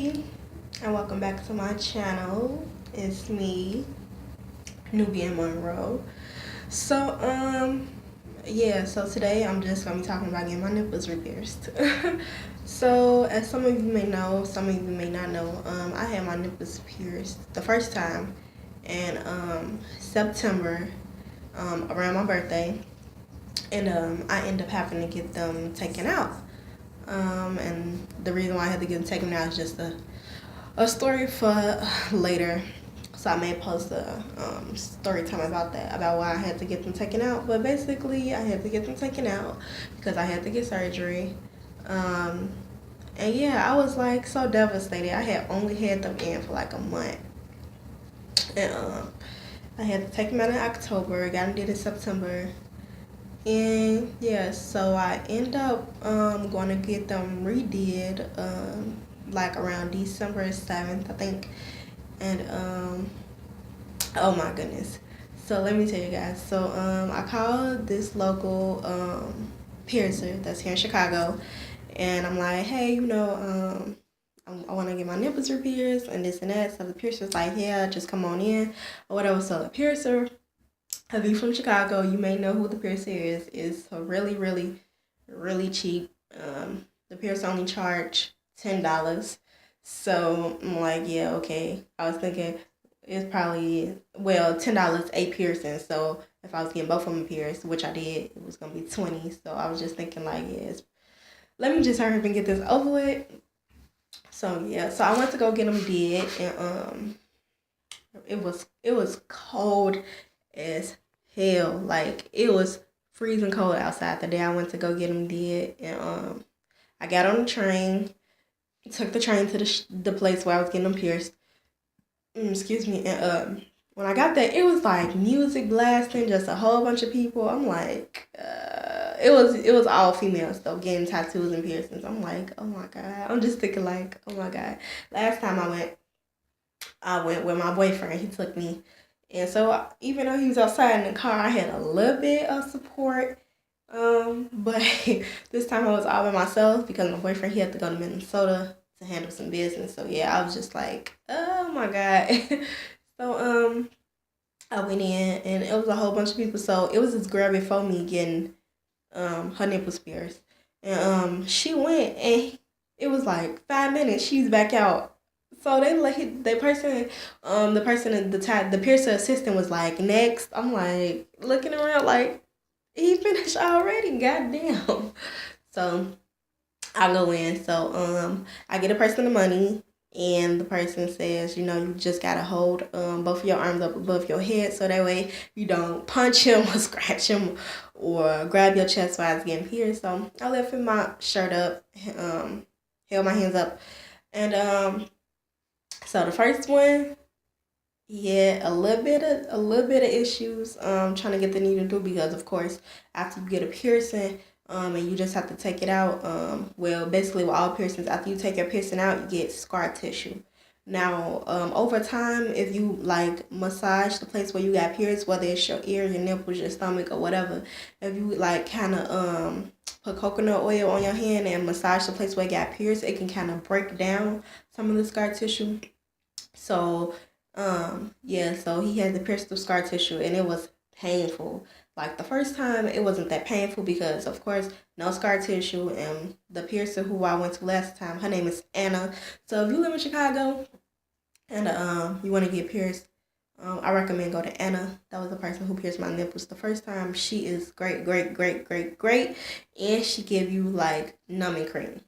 everybody, and welcome back to my channel. It's me, Nubian Monroe. So, so today I'm just gonna be talking about getting my nipples repierced. So, as some of you may know, some of you may not know, I had my nipples pierced the first time in September, around my birthday, and I ended up having to get them taken out. And the reason why I had to get them taken out is just a story for later. So I may post a story time about that, about why I had to get them taken out. But basically, I had to get them taken out because I had to get surgery. And yeah, I was like so devastated. I had only had them in for like a month. And I had to take them out in October, got them did in September. And yeah, so I end up going to get them redid like around December 7th, I think. And oh my goodness. So let me tell you guys. So I called this local piercer that's here in Chicago, and I'm like, hey, I want to get my nipples repierced and this and that. So the piercer's like, yeah, just come on in or whatever. So the piercer, if you're from Chicago, you may know who the piercer is. It's really, really, really cheap. The piercer only charge $10. So I'm like, yeah, okay. I was thinking it's probably, well, $10 a piercing. So if I was getting both of them pierced, which I did, it was gonna be 20. So I was just thinking like, yes, let me just hurry up and get this over with. So yeah, so I went to go get them did, and it was cold as hell. Like, it was freezing cold outside the day I went to go get them did, and I got on the train, took the train to the place where I was getting them pierced. Excuse me. And when I got there, it was like music blasting, just a whole bunch of people. I'm like, it was all females though, getting tattoos and piercings. I'm like, oh my god. I'm just thinking like, oh my god. Last time I went with my boyfriend. He took me, and so even though he was outside in the car, I had a little bit of support. But this time I was all by myself because my boyfriend, he had to go to Minnesota to handle some business. So yeah, I was just like, oh my god. So I went in and it was a whole bunch of people. So it was this girl before me getting her nipples pierced, and she went and it was like 5 minutes. She's back out. So they like the person in the piercer assistant was like, next. I'm like looking around like, he finished already. Goddamn. So I go in. So I get a person the money, and the person says, you just gotta hold both of your arms up above your head so that way you don't punch him or scratch him or grab your chest while it's getting pierced. So I lifted my shirt up, held my hands up, and so the first one, yeah, a little bit of issues trying to get the needle through, because of course after you get a piercing and you just have to take it out, well, basically with all piercings, after you take your piercing out, you get scar tissue. Now over time, if you like massage the place where you got pierced, whether it's your ear, your nipples, your stomach, or whatever, if you like kind of put coconut oil on your hand and massage the place where it got pierced, it can kind of break down some of the scar tissue. So, yeah, so he had the pierced through scar tissue, and it was painful. Like the first time, it wasn't that painful because, of course, no scar tissue. And the piercer who I went to last time, her name is Anna. So if you live in Chicago and you want to get pierced, I recommend go to Anna. That was the person who pierced my nipples the first time. She is great, great, great, great, great, and she give you like numbing cream.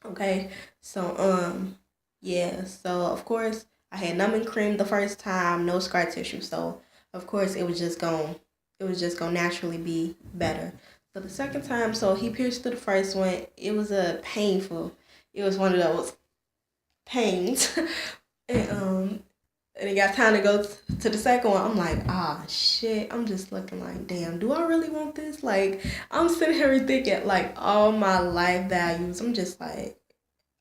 Okay, so yeah, so of course I had numbing cream the first time, no scar tissue. So of course it was just gonna naturally be better. So the second time, so he pierced through the first one. It was a painful. It was one of those pains, and it got time to go to the second one. I'm like, ah, shit. I'm just looking like, damn. Do I really want this? Like, I'm sitting here thinking like all my life values. I'm just like,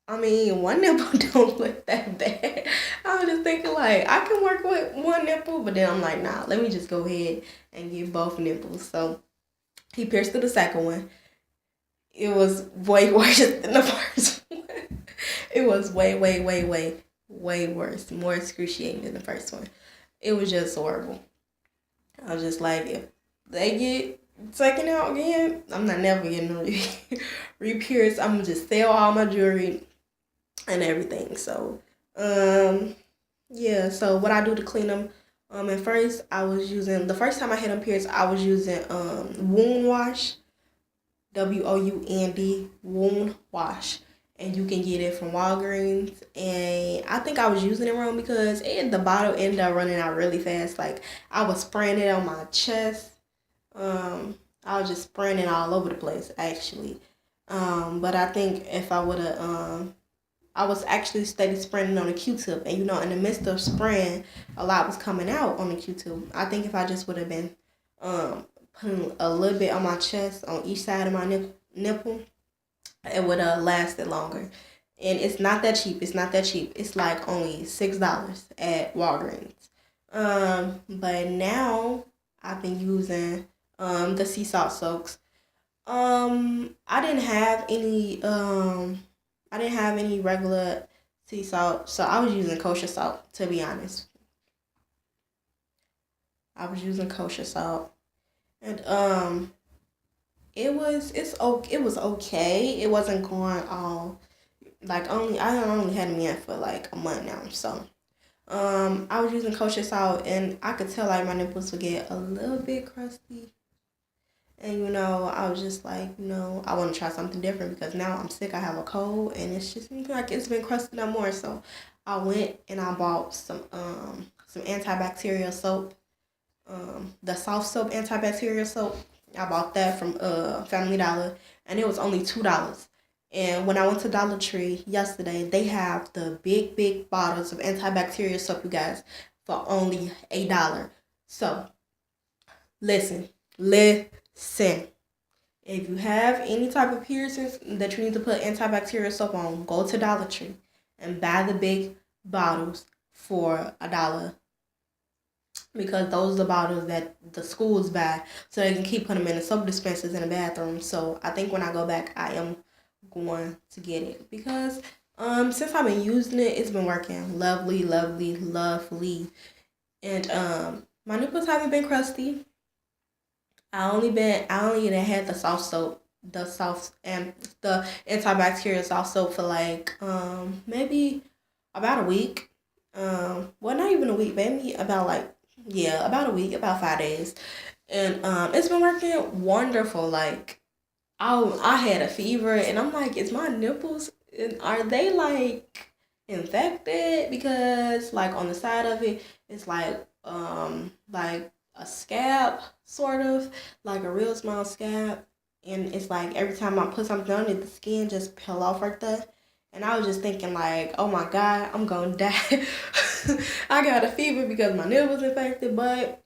I mean, one nipple don't look that bad. I was just thinking like I can work with one nipple, but then I'm like, nah, let me just go ahead and get both nipples. So he pierced through the second one. It was way worse than the first one. It was way worse, more excruciating than the first one. It was just horrible. I was just like, if they get taken out again, I'm not never getting re-pierced. I'm gonna just sell all my jewelry and everything. So, yeah. So what I do to clean them, at first I was using the first time I had them pierced, I was using wound wash, wound wash, and you can get it from Walgreens. And I think I was using it wrong because the bottle ended up running out really fast. Like I was spraying it on my chest. I was just spraying it all over the place actually. But I think if I would have I was actually steady spraying on the Q-tip, and in the midst of spraying, a lot was coming out on the Q-tip. I think if I just would have been putting a little bit on my chest on each side of my nipple, it would have lasted longer. And it's not that cheap. It's not that cheap. It's like only $6 at Walgreens. But now I've been using the sea salt soaks. I didn't have any regular sea salt, so I was using kosher salt, to be honest. I was using kosher salt. And it was okay. It wasn't going all like I only had me in for like a month now. So I was using kosher salt, and I could tell like my nipples would get a little bit crusty. And I was just like, I want to try something different because now I'm sick. I have a cold, and it's just like it's been crusty no more. So I went and I bought some antibacterial soap, the soft soap antibacterial soap. I bought that from Family Dollar, and it was only $2. And when I went to Dollar Tree yesterday, they have the big bottles of antibacterial soap, you guys, for only $8. So listen. If you have any type of piercings that you need to put antibacterial soap on, go to Dollar Tree and buy the big bottles for $1. Because those are the bottles that the schools buy so they can keep putting them in the soap dispensers in the bathroom. So I think when I go back, I am going to get it because since I've been using it, it's been working lovely. And my nipples haven't been crusty. I only had the soft soap, the antibacterial soft soap for like maybe about a week. Well, not even a week, maybe about a week, about 5 days, and it's been working wonderful. Like I had a fever, and I'm like, is my nipples, are they like infected? Because like on the side of it, it's like a scab, sort of like a real small scab, and it's like every time I put something on it, the skin just peel off right there. And I was just thinking like, oh my god, I'm gonna die. I got a fever because my nipples infected, but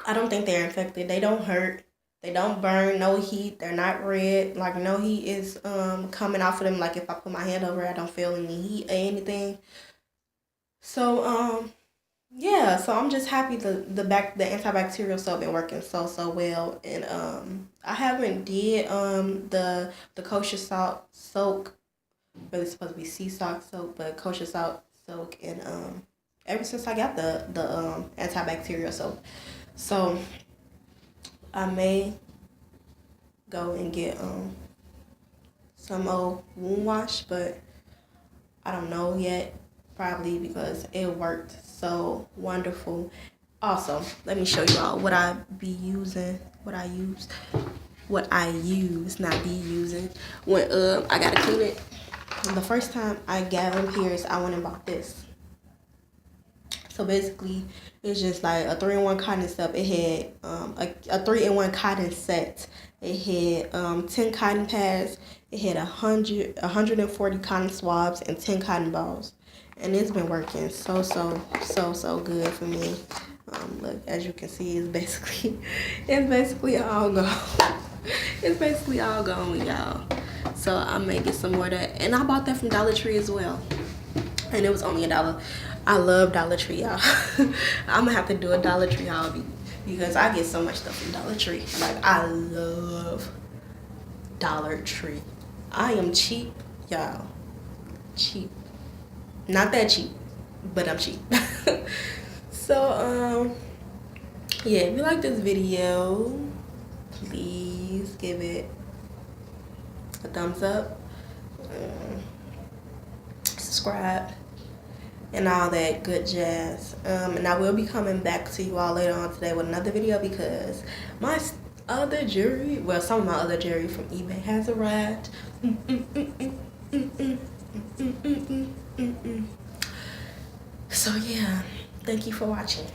I don't think they're infected. They don't hurt. They don't burn. No heat. They're not red. Like no heat is coming off of them. Like if I put my hand over it, I don't feel any heat or anything. So yeah, so I'm just happy the antibacterial soap been working so well, and I haven't did the kosher salt soak, but it's supposed to be sea salt soap, but kosher salt soak, and ever since I got the antibacterial soap, so I may go and get some old wound wash, but I don't know yet. Probably because it worked so wonderful. Also, let me show y'all what I be using, what I use, not be using when I gotta clean it. The first time I got them pierced, I went and bought this. So basically, it's just like a 3-in-1 cotton set. It had a 3-in-1 cotton set. It had 10 cotton pads. It had 140 cotton swabs and 10 cotton balls. And it's been working so good for me. Look, as you can see, it's basically all gone. It's basically all gone, y'all. So I may get some more of that. And I bought that from Dollar Tree as well. And it was only $1. I love Dollar Tree, y'all. I'm gonna have to do a Dollar Tree hobby because I get so much stuff from Dollar Tree. Like I love Dollar Tree. I am cheap, y'all. cheap. Not that cheap, but I'm cheap. So yeah, if you like this video, please give it a thumbs up, subscribe, and all that good jazz. And I will be coming back to you all later on today with another video because my other jewelry, well, some of my other jewelry from eBay has arrived. So yeah, thank you for watching.